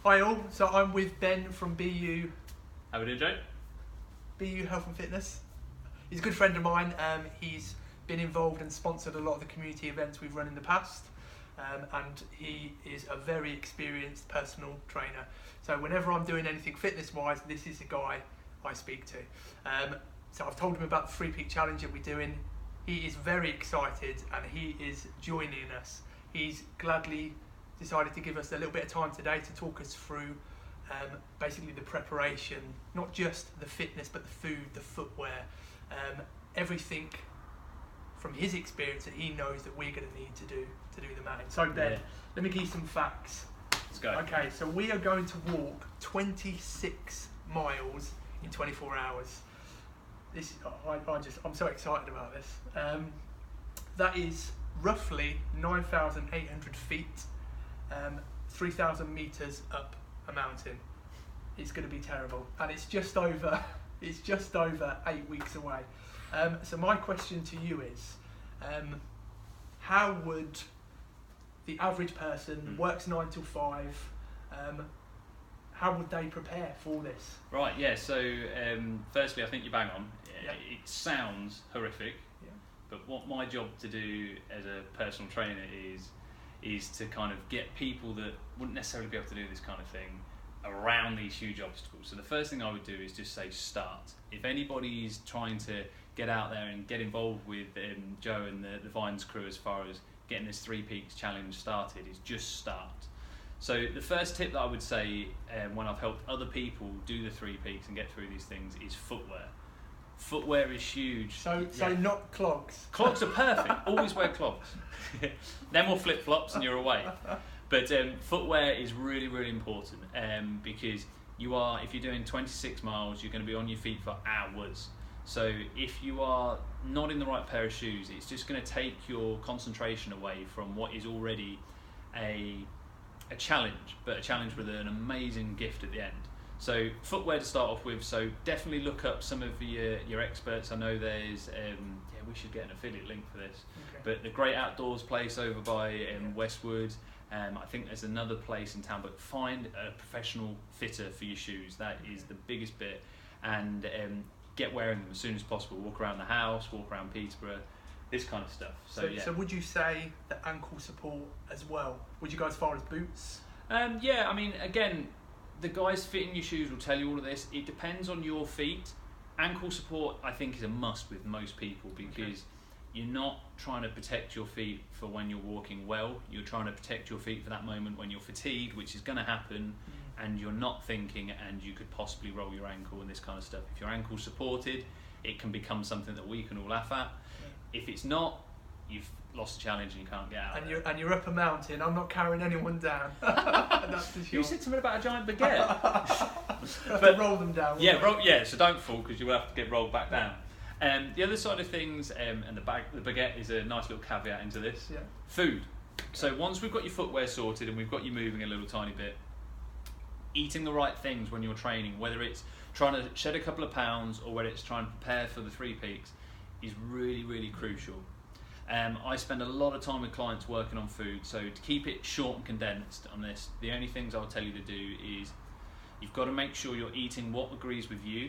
Hi all, so I'm with Ben from BU How we doing, Joe? BU Health and Fitness. He's a good friend of mine. He's been involved and sponsored a lot of the community events we've run in the past, and he is a very experienced personal trainer. So whenever I'm doing anything fitness-wise, this is the guy I speak to. So I've told him about the Three Peak Challenge that we're doing. He is very excited and he is joining us. He's gladly decided to give us a little bit of time today to talk us through basically the preparation, not just the fitness, but the food, the footwear, everything from his experience that he knows that we're going to need to do the mountain. So Ben, let me give you some facts. Let's go. Okay, so we are going to walk 26 miles in 24 hours. I'm so excited about this. That is roughly 9,800 feet, 3,000 meters up a mountain. It's going to be terrible, and it's just over 8 weeks away. So my question to you is, how would the average person works 9 till 5? How would they prepare for this? Right, yeah, so firstly I think you're bang on. Yeah. It sounds horrific, Yeah. but what my job to do as a personal trainer is to kind of get people that wouldn't necessarily be able to do this kind of thing around these huge obstacles. So the first thing I would do is just say start. If anybody's trying to get out there and get involved with Joe and the Vines crew as far as getting this Three Peaks Challenge started, is just start. So the first tip that I would say when I've helped other people do the Three Peaks and get through these things is footwear. Footwear is huge. So not clogs. Clogs are perfect. Always wear clogs. Then we'll flip flops and you're away. But footwear is really, really important because if you're doing 26 miles, you're going to be on your feet for hours. So if you are not in the right pair of shoes, it's just going to take your concentration away from what is already a challenge, but a challenge with an amazing gift at the end. So footwear to start off with, so definitely look up some of your experts. I know there's, we should get an affiliate link for this, Okay. but the Great Outdoors place over by Westwood, I think there's another place in town, but find a professional fitter for your shoes. That is the biggest bit, and get wearing them as soon as possible. Walk around the house, walk around Peterborough, this kind of stuff. So would you say the ankle support as well? Would you go as far as boots? Yeah, I mean, again, the guys fitting your shoes will tell you all of this. It depends on your feet. Ankle support, I think, is a must with most people because you're not trying to protect your feet for when you're walking well. You're trying to protect your feet for that moment when you're fatigued, which is going to happen, and you're not thinking and you could possibly roll your ankle and this kind of stuff. If your ankle's supported, it can become something that we can all laugh at. If it's not, you've lost a challenge and you can't get out. And you're up a mountain. I'm not carrying anyone down. That's for sure. You said something about a giant baguette. Have to roll them down. Yeah, so don't fall because you will have to get rolled back down. The other side of things, and the baguette is a nice little caveat into this. Yeah. Food. So once we've got your footwear sorted and we've got you moving a little tiny bit, eating the right things when you're training, whether it's trying to shed a couple of pounds or whether it's trying to prepare for the Three Peaks, is really, really crucial. I spend a lot of time with clients working on food, so to keep it short and condensed on this, the only things I'll tell you to do is you've got to make sure you're eating what agrees with you.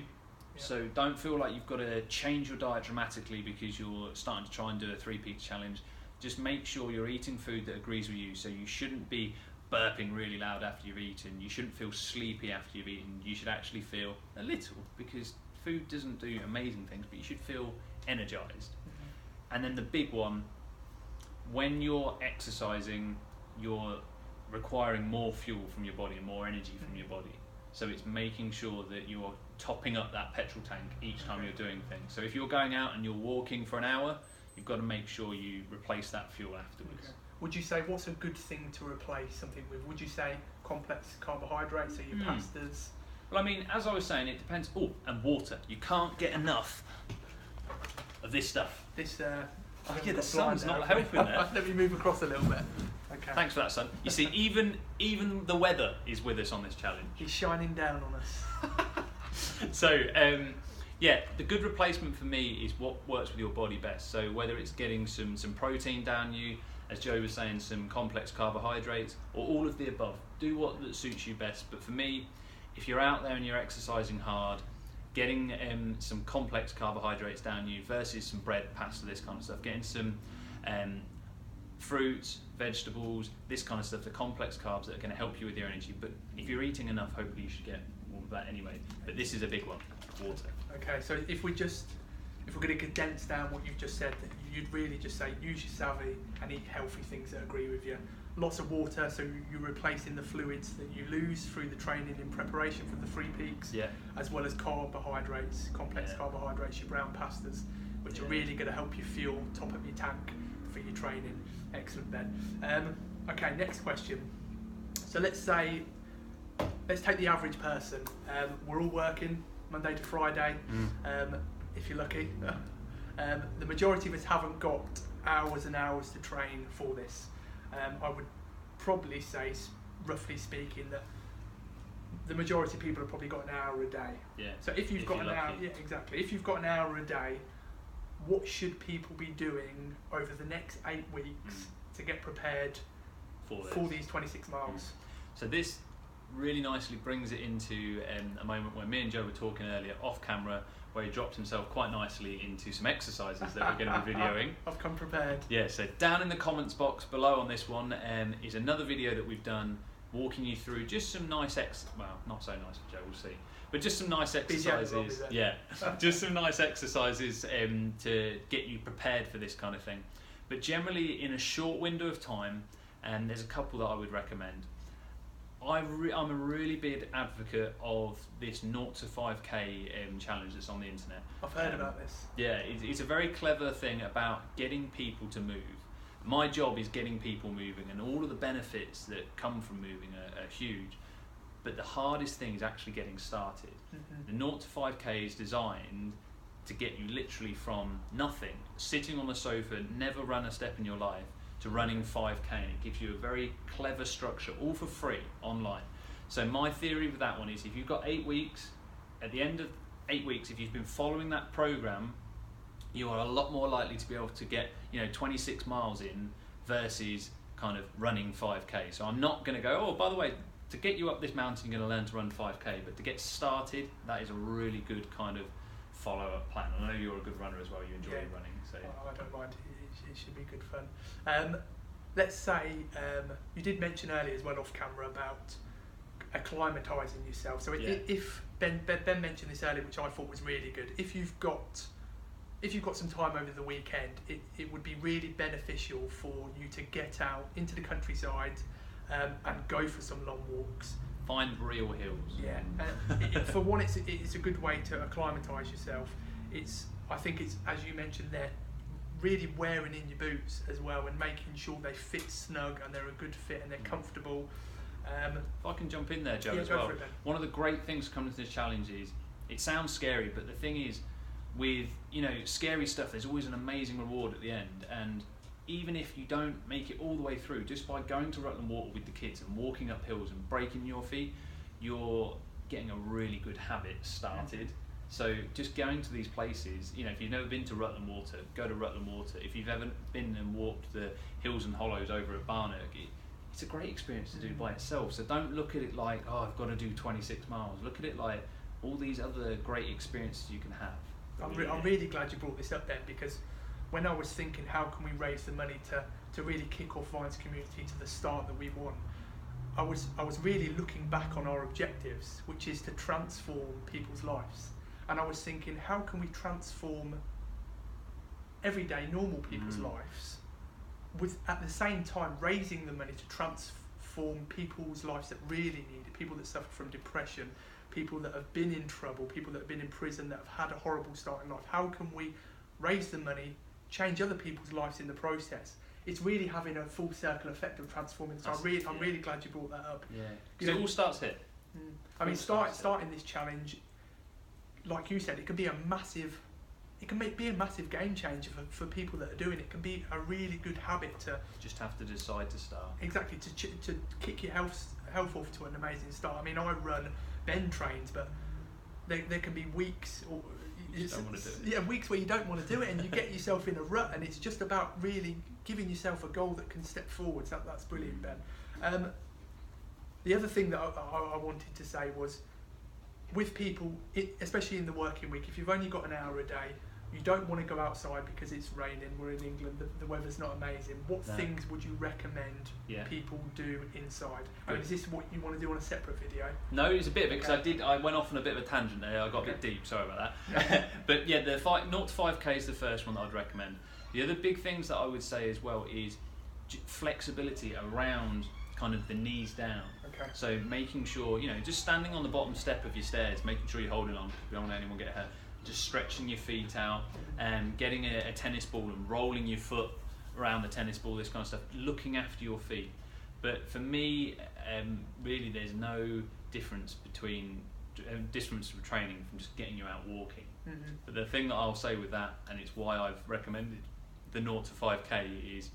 Yeah. So don't feel like you've got to change your diet dramatically because you're starting to try and do a Three Peaks Challenge. Just make sure you're eating food that agrees with you. So you shouldn't be burping really loud after you've eaten. You shouldn't feel sleepy after you've eaten. You should actually feel a little, because food doesn't do amazing things, but you should feel energized. And then the big one, when you're exercising, you're requiring more fuel from your body and more energy from your body. So it's making sure that you're topping up that petrol tank each time you're doing things. So if you're going out and you're walking for an hour, you've got to make sure you replace that fuel afterwards. Okay. Would you say what's a good thing to replace something with? Would you say complex carbohydrates, so your pastas? Well, I mean, as I was saying, it depends. Oh, and water. You can't get enough of this stuff. The sun's not helping there. Let me move across a little bit. Okay. Thanks for that, son. You see, even the weather is with us on this challenge. He's shining down on us. So, the good replacement for me is what works with your body best. So whether it's getting some protein down you, as Joe was saying, some complex carbohydrates, or all of the above. Do what that suits you best. But for me, if you're out there and you're exercising hard, getting some complex carbohydrates down you versus some bread, pasta, this kind of stuff, getting some fruits, vegetables, this kind of stuff, the complex carbs that are going to help you with your energy. But if you're eating enough, hopefully you should get all of that anyway. But this is a big one, water. Okay, so if we're going to condense down what you've just said, that you'd really just say use your savvy and eat healthy things that agree with you. Lots of water, so you're replacing the fluids that you lose through the training in preparation for the 3 peaks, as well as carbohydrates, complex carbohydrates, your brown pastas, which are really going to help you fuel top of your tank for your training. Excellent, Ben. Okay, next question. So let's take the average person. We're all working Monday to Friday, if you're lucky. The majority of us haven't got hours and hours to train for this. I would probably say, roughly speaking, that the majority of people have probably got an hour a day. Yeah. So if you've got an hour, exactly. If you've got an hour a day, what should people be doing over the next 8 weeks to get prepared for these 26 miles? So this really nicely brings it into a moment where me and Joe were talking earlier off camera, where he dropped himself quite nicely into some exercises that we're going to be videoing. I've come prepared. Yeah, so down in the comments box below on this one is another video that we've done walking you through just some nice well, not so nice for Joe, we'll see. But just some nice exercises. Yeah, just some nice exercises to get you prepared for this kind of thing. But generally in a short window of time, and there's a couple that I would recommend. I'm a really big advocate of this 0 to 5k challenge that's on the internet. I've heard about this. Yeah, it's a very clever thing about getting people to move. My job is getting people moving, and all of the benefits that come from moving are huge. But the hardest thing is actually getting started. The 0 to 5k is designed to get you literally from nothing, sitting on a sofa, never run a step in your life, to running 5k, and it gives you a very clever structure, all for free online. So my theory with that one is, if you've got 8 weeks, at the end of 8 weeks, if you've been following that program, you are a lot more likely to be able to get 26 miles in versus kind of running 5k. So I'm not going to go, oh, by the way, to get you up this mountain, you're going to learn to run 5k, but to get started, that is a really good kind of follow-up plan. I know you're a good runner as well, you enjoy running. So I don't mind, it should be good fun. Let's say, you did mention earlier as well off camera about acclimatising yourself. So if Ben mentioned this earlier, which I thought was really good, if you've got some time over the weekend, it would be really beneficial for you to get out into the countryside and go for some long walks. Find real hills. Yeah, for one, it's a good way to acclimatise yourself. I think it's, as you mentioned there, really wearing in your boots as well and making sure they fit snug and they're a good fit and they're comfortable. If I can jump in there, Joe, as well. One of the great things coming to this challenge is, it sounds scary, but the thing is, with scary stuff, there's always an amazing reward at the end. And even if you don't make it all the way through, just by going to Rutland Water with the kids and walking up hills and breaking your feet, you're getting a really good habit started. So just going to these places, if you've never been to Rutland Water, go to Rutland Water. If you've ever been and walked the hills and hollows over at Barnock, it's a great experience to do by itself. So don't look at it like, oh, I've got to do 26 miles. Look at it like all these other great experiences you can have. I'm really glad you brought this up then, because when I was thinking how can we raise the money to really kick off Vines Community to the start that we want, I was really looking back on our objectives, which is to transform people's lives. And I was thinking, how can we transform everyday normal people's lives with, at the same time, raising the money to transform people's lives that really need it, people that suffer from depression, people that have been in trouble, people that have been in prison, that have had a horrible start in life. How can we raise the money, change other people's lives in the process? It's really having a full circle effect of transforming. So I'm really glad you brought that up. Yeah, because it all starts here. I mean, starting this challenge, like you said, it can be a massive game changer for people that are doing it. It can be a really good habit to just have to decide to start. Exactly, to kick your health off to an amazing start. I mean, I run, Ben trains, but there can be weeks you don't want to do it. Yeah, weeks where you don't want to do it, and you get yourself in a rut, and it's just about really giving yourself a goal that can step forwards. That's brilliant, Ben. The other thing that I wanted to say was, with people, especially in the working week, if you've only got an hour a day, you don't want to go outside because it's raining. We're in England, the weather's not amazing. What things would you recommend people do inside? I mean, is this what you want to do on a separate video? No, it's a bit of it, because I went off on a bit of a tangent there. I got a bit deep, sorry about that. But yeah, the 0 to 5k is the first one that I'd recommend. The other big things that I would say as well is flexibility around kind of the knees down. Okay. So making sure, just standing on the bottom step of your stairs, making sure you're holding on, because we don't want anyone to get hurt. Just stretching your feet out, and getting a tennis ball and rolling your foot around the tennis ball, this kind of stuff, looking after your feet. But for me, really there's no difference between from training from just getting you out walking. But the thing that I'll say with that, and it's why I've recommended the 0 to 5k, is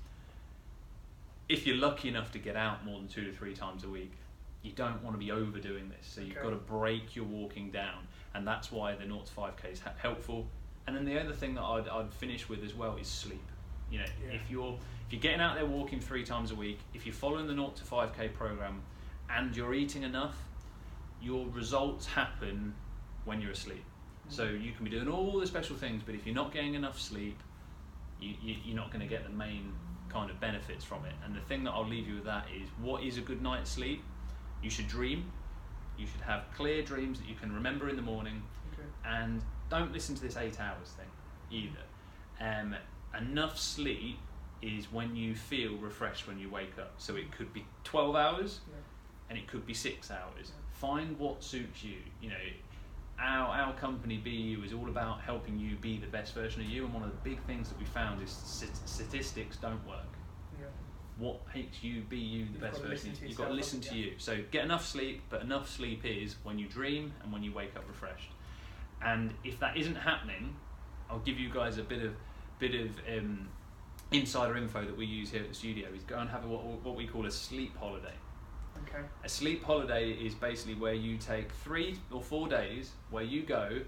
if you're lucky enough to get out more than 2 to 3 times a week, you don't want to be overdoing this. So you've got to break your walking down, and that's why the 0 to 5k is helpful. And then the other thing that I'd finish with as well is sleep. If you're getting out there walking 3 times a week, if you're following the 0 to 5k program and you're eating enough, your results happen when you're asleep. So you can be doing all the special things, but if you're not getting enough sleep, you're not going to get the main kind of benefits from it. And the thing that I'll leave you with that is, what is a good night's sleep? You should dream. You should have clear dreams that you can remember in the morning. And don't listen to this 8 hours thing either. Enough sleep is when you feel refreshed when you wake up. So it could be 12 hours and it could be 6 hours. Find what suits you. Our company Be You is all about helping you be the best version of you, and one of the big things that we found is statistics don't work. What makes you be you, the best version? You've got to listen to you. So get enough sleep, but enough sleep is when you dream and when you wake up refreshed. And if that isn't happening, I'll give you guys a bit of insider info that we use here at the studio. Is go and have what we call a sleep holiday. Okay. A sleep holiday is basically where you take 3 or 4 days where you go,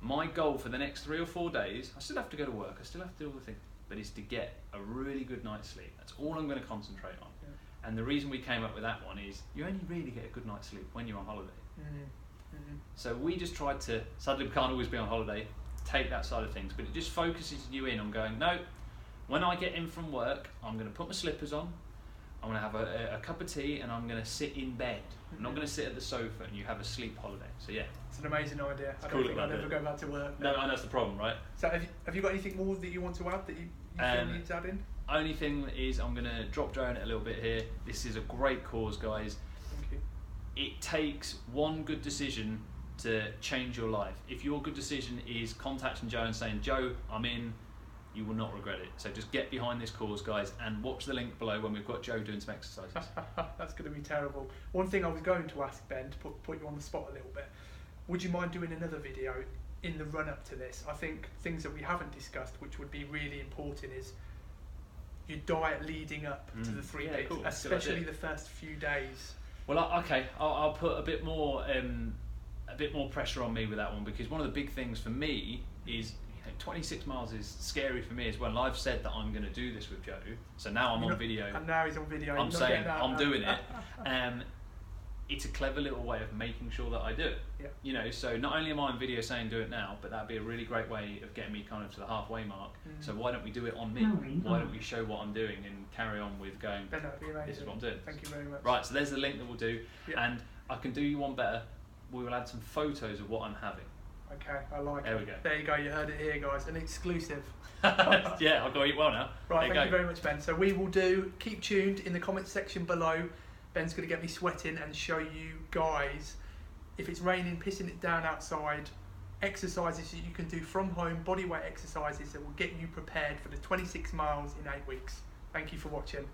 my goal for the next 3 or 4 days, I still have to go to work, I still have to do all the things, but it's to get a really good night's sleep. That's all I'm going to concentrate on. And the reason we came up with that one is, you only really get a good night's sleep when you're on holiday. So we just tried to, sadly we can't always be on holiday, take that side of things, but it just focuses you in on going, no, when I get in from work, I'm going to put my slippers on, I'm going to have a cup of tea, and I'm going to sit in bed. I'm not going to sit at the sofa, and you have a sleep holiday. So yeah. It's an amazing idea. I don't think I'll ever go back to work. No, and that's the problem, right? So have you got anything more that you want to add that you feel needs to add in? Only thing is, I'm going to drop Joe in it a little bit here. This is a great cause, guys. Thank you. It takes one good decision to change your life. If your good decision is contacting Joe and saying, Joe, I'm in, you will not regret it. So just get behind this cause, guys, and watch the link below when we've got Joe doing some exercises. That's going to be terrible. One thing I was going to ask Ben, to put you on the spot a little bit, would you mind doing another video in the run-up to this? I think things that we haven't discussed, which would be really important, is your diet leading up to the 3 days, cool. Especially the first few days. Well, I'll put a bit more pressure on me with that one, because one of the big things for me is, 26 miles is scary for me as well. And I've said that I'm going to do this with Joe, so now I'm on video. And now he's on video. I'm saying I'm doing it. It's a clever little way of making sure that I do it. Yeah. So not only am I on video saying do it now, but that'd be a really great way of getting me kind of to the halfway mark. So why don't we do it on me? Why don't we show what I'm doing and carry on with going, Ben, that'd be amazing. This is what I'm doing. Thank you very much. Right, so there's the link that we'll do. And I can do you one better. We will add some photos of what I'm having. Okay, I like it. There we go. There you go, you heard it here, guys. An exclusive. Yeah, I've got to eat well now. Right, thank you very much, Ben. So we will keep tuned in the comments section below. Ben's going to get me sweating and show you guys, if it's raining, pissing it down outside, exercises that you can do from home, bodyweight exercises that will get you prepared for the 26 miles in 8 weeks. Thank you for watching.